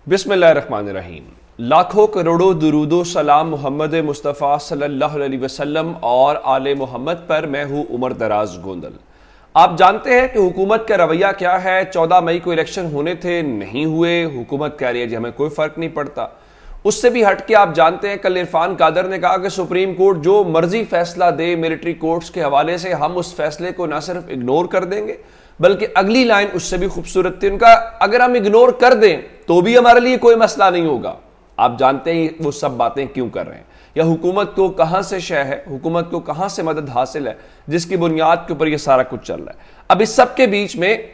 बिस्मिल्लाहिर्रहमानिर्रहीम। लाखों करोड़ों दुरूदो सलाम मोहम्मद मुस्तफ़ा सल्लल्लाहु अलैहि वसल्लम और आले मोहम्मद पर। मैं हूँ उमर दराज गोंदल। आप जानते हैं कि हुकूमत का रवैया क्या है। 14 मई को इलेक्शन होने थे, नहीं हुए। हुकूमत कह रही है जी हमें कोई फ़र्क नहीं पड़ता। उससे भी हट के आप जानते हैं कल इरफान कादर ने कहा कि सुप्रीम कोर्ट जो मर्जी फैसला दे मिलिट्री कोर्ट्स के हवाले से, हम उस फैसले को ना सिर्फ इग्नोर कर देंगे बल्कि अगली लाइन उससे भी खूबसूरत थी उनका, अगर हम इग्नोर कर दें तो भी हमारे लिए कोई मसला नहीं होगा। आप जानते हैं वो सब बातें क्यों कर रहे हैं, या हुकूमत को कहां से शय है, हुकूमत को कहां से मदद हासिल है जिसकी बुनियाद के ऊपर ये सारा कुछ चल रहा है। अब इस सब के बीच में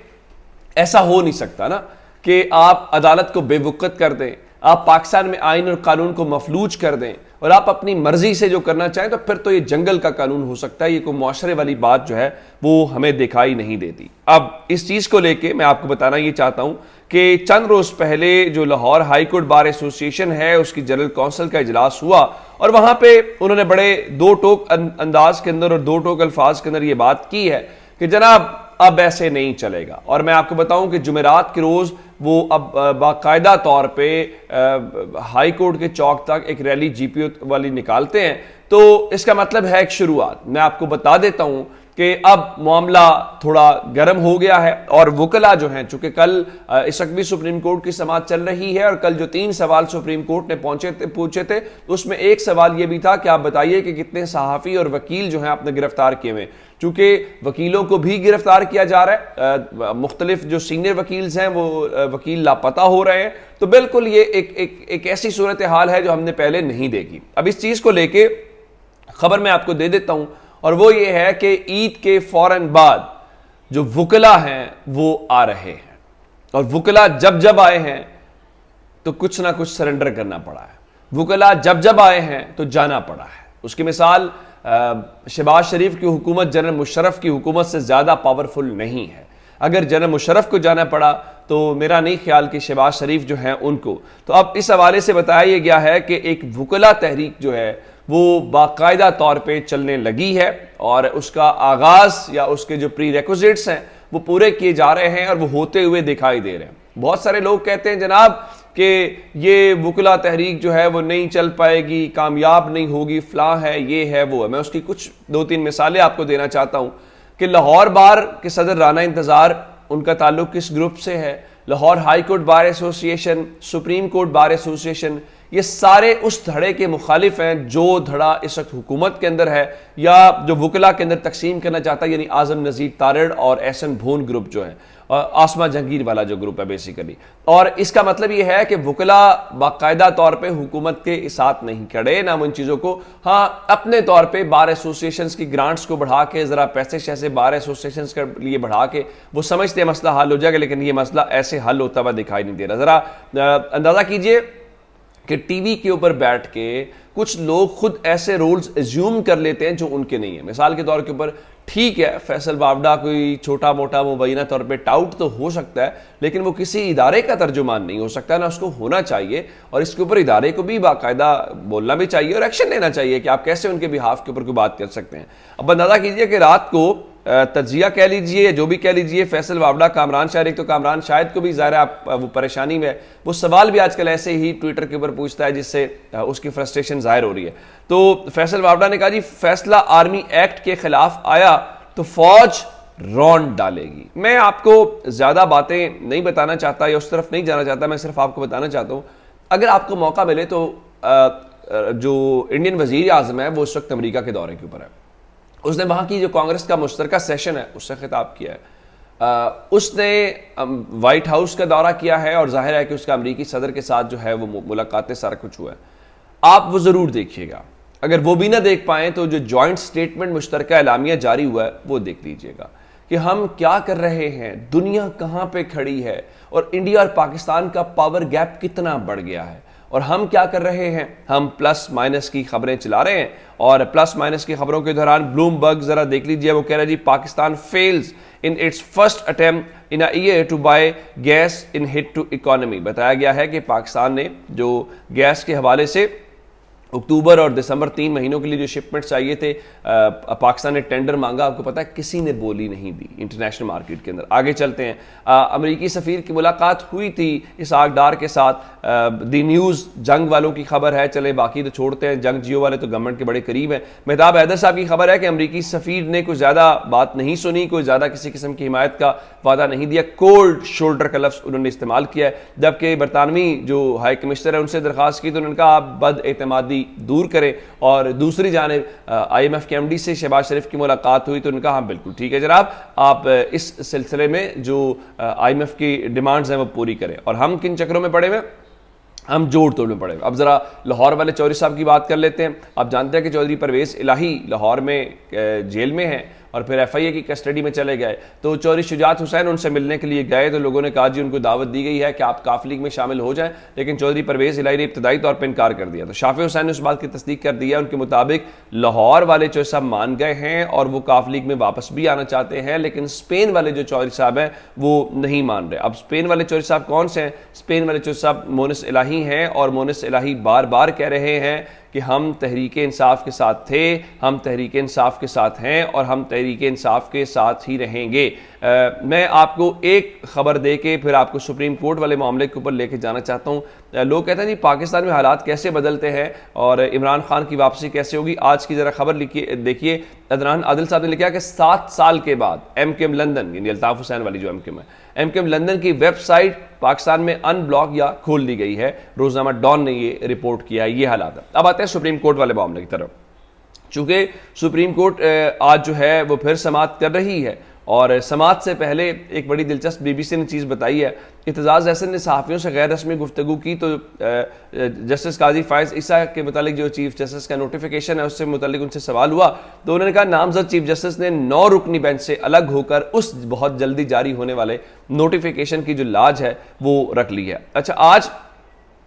ऐसा हो नहीं सकता ना कि आप अदालत को बेवकूफ़ कर दें, आप पाकिस्तान में आइन और कानून को मफलूज कर दें और आप अपनी मर्जी से जो करना चाहें, तो फिर तो ये जंगल का कानून हो सकता है। ये कोई मुआशरे वाली बात जो है वो हमें दिखाई नहीं देती। अब इस चीज़ को लेके मैं आपको बताना ये चाहता हूं कि चंद रोज़ पहले जो Lahore high court bar association है उसकी जनरल काउंसिल का इजलास हुआ और वहां पे उन्होंने बड़े दो टोक अंदाज के अंदर और दो टोक अल्फाज के अंदर ये बात की है कि जनाब अब ऐसे नहीं चलेगा। और मैं आपको बताऊं कि जुमेरात के रोज़ वो अब बाकायदा तौर पे हाई कोर्ट के चौक तक एक रैली जीपीओ वाली निकालते हैं। तो इसका मतलब है एक शुरुआत। मैं आपको बता देता हूं कि अब मामला थोड़ा गर्म हो गया है और वकला जो हैं, चूंकि कल इस वक्त भी सुप्रीम कोर्ट की समाअत चल रही है और कल जो 3 सवाल सुप्रीम कोर्ट ने पूछे थे उसमें एक सवाल यह भी था कि आप बताइए कि कितने सहाफ़ी और वकील जो हैं आपने गिरफ्तार किए हुए। चूंकि वकीलों को भी गिरफ्तार किया जा रहा है, मुख्तलिफ जो सीनियर वकील्स हैं वो वकील लापता हो रहे हैं, तो बिल्कुल ये एक ऐसी सूरत हाल है जो हमने पहले नहीं देखी। अब इस चीज़ को लेके खबर मैं आपको दे देता हूं और वो ये है कि ईद के फौरन बाद जो वकला हैं वो आ रहे हैं और वकला जब जब आए हैं तो कुछ ना कुछ सरेंडर करना पड़ा है। वकला जब जब आए हैं तो जाना पड़ा है। उसकी मिसाल शहबाज शरीफ की हुकूमत जनरल मुशर्रफ की हुकूमत से ज़्यादा पावरफुल नहीं है। अगर जनरल मुशर्रफ को जाना पड़ा तो मेरा नहीं ख्याल कि शहबाज शरीफ जो हैं उनको। तो अब इस हवाले से बताया गया है कि एक वकला तहरीक जो है वो बाकायदा तौर पे चलने लगी है और उसका आगाज़ या उसके जो प्री रेक्विजिट्स हैं वो पूरे किए जा रहे हैं और वो होते हुए दिखाई दे रहे हैं। बहुत सारे लोग कहते हैं जनाब कि ये वकला तहरीक जो है वो नहीं चल पाएगी, कामयाब नहीं होगी, फलां है, ये है, वो है। मैं उसकी कुछ 2-3 मिसालें आपको देना चाहता हूँ कि लाहौर बार के सदर राना इंतज़ार, उनका ताल्लुक किस ग्रुप से है, Lahore high court bar association, supreme court bar association, ये सारे उस धड़े के मुखालिफ हैं जो धड़ा इस वक्त हुकूमत के अंदर है या जो वकला के अंदर तकसीम करना चाहता है, यानी आजम नज़ीर तारड़ और एहसन भून ग्रुप जो है, आसमा जहांगीर वाला जो ग्रुप है बेसिकली। और इसका मतलब ये है कि वकला बाकायदा तौर पे हुकूमत के साथ नहीं खड़े, ना उन चीज़ों को, हाँ अपने तौर पे बार एसोसिएशन की ग्रांट्स को बढ़ा के ज़रा पैसे शैसे बार एसोसिएशन के लिए बढ़ा के वो समझते हैं मसला हल हो जाएगा, लेकिन ये मसला ऐसे हल होता हुआ दिखाई नहीं दे रहा। ज़रा अंदाज़ा कीजिए कि टीवी के ऊपर बैठ के कुछ लोग खुद ऐसे रोल्स एज्यूम कर लेते हैं जो उनके नहीं है। मिसाल के तौर के ऊपर ठीक है, फैसल वावडा कोई छोटा मोटा मुबैना तौर पे टाउट तो हो सकता है, लेकिन वो किसी इदारे का तर्जुमान नहीं हो सकता, ना उसको होना चाहिए। और इसके ऊपर इदारे को भी बाकायदा बोलना भी चाहिए और एक्शन लेना चाहिए कि आप कैसे उनके बिहाफ के ऊपर कोई बात कर सकते हैं। अब अंदाजा कीजिए कि रात को तजिया कह लीजिए या जो भी कह लीजिए, फैसल वावडा, कामरान शाहिद, एक तो कामरान शाहिद को भी ज़ाहिर आप वो परेशानी में है, वो सवाल भी आजकल ऐसे ही ट्विटर के ऊपर पूछता है जिससे उसकी फ्रस्ट्रेशन जाहिर हो रही है। तो फैसल वावडा ने कहा जी फैसला आर्मी एक्ट के खिलाफ आया तो फौज रौंद डालेगी। मैं आपको ज़्यादा बातें नहीं बताना चाहता या उस तरफ नहीं जाना चाहता, मैं सिर्फ आपको बताना चाहता हूँ अगर आपको मौका मिले तो जो इंडियन वज़ीर आज़म है वो इस वक्त अमेरिका के दौरे के ऊपर है। उसने वहाँ की जो कांग्रेस का मुश्तरका सेशन है उससे खिताब किया है। उसने वाइट हाउस का दौरा किया है और जाहिर है कि उसका अमेरिकी सदर के साथ जो है वो मुलाकातें सारा कुछ हुआ है। आप वो ज़रूर देखिएगा। अगर वो भी ना देख पाएँ तो जो जॉइंट स्टेटमेंट मुश्तरका एलामिया जारी हुआ है वो देख लीजिएगा कि हम क्या कर रहे हैं, दुनिया कहाँ पे खड़ी है और इंडिया और पाकिस्तान का पावर गैप कितना बढ़ गया है और हम क्या कर रहे हैं। हम प्लस माइनस की खबरें चला रहे हैं और प्लस माइनस की खबरों के दौरान ब्लूमबर्ग जरा देख लीजिए, वो कह रहा है जी Pakistan fails in its first attempt in a year to buy gas in hit to economy. बताया गया है कि पाकिस्तान ने जो गैस के हवाले से अक्टूबर और दिसंबर 3 महीनों के लिए जो शिपमेंट चाहिए थे, पाकिस्तान ने टेंडर मांगा, आपको पता है किसी ने बोली नहीं दी इंटरनेशनल मार्केट के अंदर। आगे चलते हैं, अमेरिकी सफ़ीर की मुलाकात हुई थी इसहाक डार के साथ। दी न्यूज़ जंग वालों की खबर है, चले बाकी तो छोड़ते हैं, जंग जियो वाले तो गवर्नमेंट के बड़े करीब हैं। मेहताब हैदर साहब की खबर है कि अमेरिकी सफ़ीर ने कुछ ज़्यादा बात नहीं सुनी, कोई ज़्यादा किसी किस्म की हिमायत का वादा नहीं दिया, कोल्ड शोल्डर का लफ्ज़ उन्होंने इस्तेमाल किया है। जबकि बरतानवी जो हाई कमिश्नर है उनसे दरख्वास्त की तो उन्होंने कहा आप बद एतमादी दूर करें। और दूसरी जानिब IMF के MD से शहबाज शरीफ की मुलाकात हुई तो उनका हाँ बिल्कुल ठीक है जनाब, आप इस सिलसिले में जो IMF की डिमांड्स हैं वो पूरी करें। और हम किन चक्रों में पड़े हुए, हम जोड़ तोड़ में पड़े। अब जरा लाहौर वाले चौधरी साहब की बात कर लेते हैं। आप जानते हैं कि चौधरी परवेज इलाही लाहौर में जेल में है और फिर FIA की कस्टडी में चले गए। तो चौधरी शुजात हुसैन उनसे मिलने के लिए गए तो लोगों ने कहा जी उनको दावत दी गई है कि आप काफ लीग में शामिल हो जाएं, लेकिन चौधरी परवेज इलाही ने इब्तदाई तौर पर इनकार कर दिया। तो शाफी हुसैन ने उस बात की तस्दीक कर दिया, उनके मुताबिक लाहौर वाले चौधरी साहब मान गए हैं और वो काफ लीग में वापस भी आना चाहते हैं, लेकिन स्पेन वाले जो चौधरी साहब हैं वो नहीं मान रहे। अब स्पेन वाले चौधरी साहब कौन से हैं? स्पेन वाले चौधरी साहब मोनिस इलाही हैं और मोनिस इलाही बार बार कह रहे हैं कि हम तहरीक इंसाफ के साथ थे, हम तहरीक इंसाफ के साथ हैं और हम तहरीक इंसाफ के साथ ही रहेंगे। मैं आपको एक खबर दे के फिर आपको सुप्रीम कोर्ट वाले मामले के ऊपर लेके जाना चाहता हूँ। लोग कहते हैं जी पाकिस्तान में हालात कैसे बदलते हैं और इमरान खान की वापसी कैसे होगी। आज की जरा खबर लिखिए, देखिए अदनान आदिल साहब ने लिखा कि 7 साल के बाद MKM लंदन, यानी अल्ताफ हुसैन वाली जो MKM है, MKM लंदन की वेबसाइट पाकिस्तान में अनब्लॉक या खोल दी गई है। रोजनामा डॉन ने ये रिपोर्ट किया है। ये हालात है। अब आते हैं सुप्रीम कोर्ट वाले मामले की तरफ। चूंकि सुप्रीम कोर्ट आज जो है वो फिर समाअत कर रही है और समाअत से पहले एक बड़ी दिलचस्प BBC ने चीज़ बताई है। इत्तेजाज़ अहसन ने सहाफ़ियों से गैर रस्मी गुफ्तगू की तो जस्टिस काजी फायज़ ईसा के मुतालिक जो चीफ जस्टिस का नोटिफिकेशन है उससे मुतालिक उनसे सवाल हुआ तो उन्होंने कहा नामजद चीफ जस्टिस ने 9 रुकनी बेंच से अलग होकर उस बहुत जल्दी जारी होने वाले नोटिफिकेशन की जो लाज है वो रख ली है। अच्छा, आज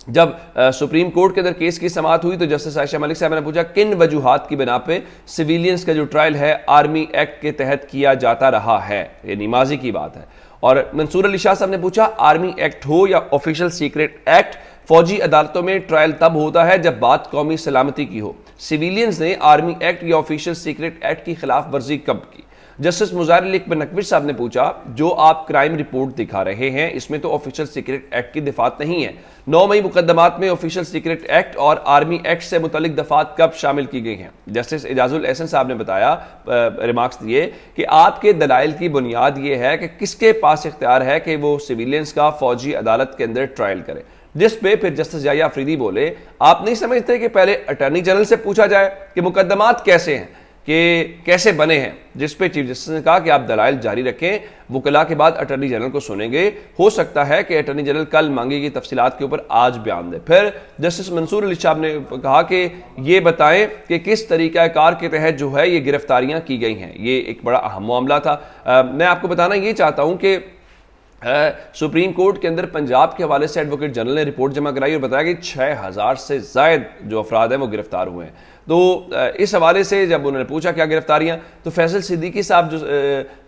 जब सुप्रीम कोर्ट के अंदर केस की समाअत हुई तो जस्टिस आयशा मलिक साहब ने पूछा किन वजूहात की बिना पे सिविलियंस का जो ट्रायल है आर्मी एक्ट के तहत किया जाता रहा है। ये निमाजी की बात है। और मंसूर अली शाह साहब ने पूछा आर्मी एक्ट हो या ऑफिशियल सीक्रेट एक्ट, फौजी अदालतों में ट्रायल तब होता है जब बात कौमी सलामती की हो। सिविलियंस ने आर्मी एक्ट या ऑफिशियल सीक्रेट एक्ट की खिलाफ वर्जी कब की? जस्टिस मुजाहिर अली अकबर नकवी साहब ने पूछा जो आप क्राइम रिपोर्ट दिखा रहे हैं इसमें तो ऑफिशियल सीक्रेट एक्ट की दफात नहीं है। 9 मई मुकदमात में ऑफिशियल सीक्रेट एक्ट और आर्मी एक्ट से मुतल्लिक दफात कब शामिल की गई हैं? जस्टिस एजाजुल एहसन साहब ने बताया, रिमार्क्स दिए कि आपके दलाइल की बुनियाद ये है कि किसके पास इख्तियार है कि वो सिविलियंस का फौजी अदालत के अंदर ट्रायल करे। जिस पे फिर जस्टिस याहिया अफरीदी बोले आप नहीं समझते कि पहले अटॉर्नी जनरल से पूछा जाए कि मुकदमात कैसे हैं, कि कैसे बने हैं? जिस पे चीफ जस्टिस ने कहा कि आप दलाइल जारी रखें, वकला के बाद अटॉर्नी जनरल को सुनेंगे। हो सकता है कि अटॉर्नी जनरल कल मांगी गई तफसीलात के ऊपर आज बयान दे। फिर जस्टिस मंसूर अली साहब ने कहा कि ये बताएं कि किस तरीक़ाकार के तहत जो है ये गिरफ्तारियां की गई हैं। ये एक बड़ा अहम मामला था। मैं आपको बताना ये चाहता हूं कि सुप्रीम कोर्ट के अंदर पंजाब के हवाले से एडवोकेट जनरल ने रिपोर्ट जमा कराई और बताया कि 6000 से जायद जो अफराद हैं वो गिरफ्तार हुए हैं। तो इस हवाले से जब उन्होंने पूछा क्या गिरफ्तारियां, तो फैसल सिद्दीकी साहब जो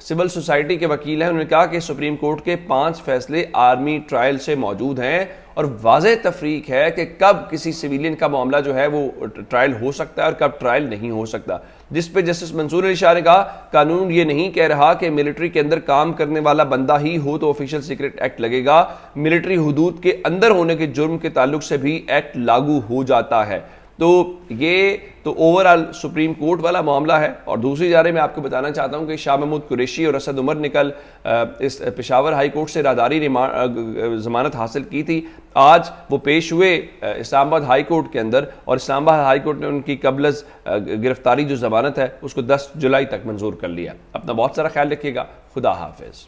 सिविल सोसाइटी के वकील हैं उन्होंने कहा कि सुप्रीम कोर्ट के 5 फैसले आर्मी ट्रायल से मौजूद हैं और वाज़ेह तफरीक है कि कब किसी सिविलियन का मामला जो है वो ट्रायल हो सकता है और कब ट्रायल नहीं हो सकता। जिस पे जस्टिस मंसूर अली शाह ने कहा कानून ये नहीं कह रहा कि मिलिट्री के अंदर काम करने वाला बंदा ही हो तो ऑफिशियल सीक्रेट एक्ट लगेगा, मिलिट्री हुदूद के अंदर होने के जुर्म के ताल्लुक से भी एक्ट लागू हो जाता है। तो ये तो ओवरऑल सुप्रीम कोर्ट वाला मामला है। और दूसरी जारे में आपको बताना चाहता हूं कि शाह महमूद कुरैशी और असद उमर ने कल इस पेशावर हाई कोर्ट से राहदारी जमानत हासिल की थी। आज वो पेश हुए इस्लामाबाद हाई कोर्ट के अंदर और इस्लामाबाद हाई कोर्ट ने उनकी कबलज गिरफ्तारी जो जमानत है उसको 10 जुलाई तक मंजूर कर लिया। अपना बहुत सारा ख्याल रखिएगा। खुदा हाफिज।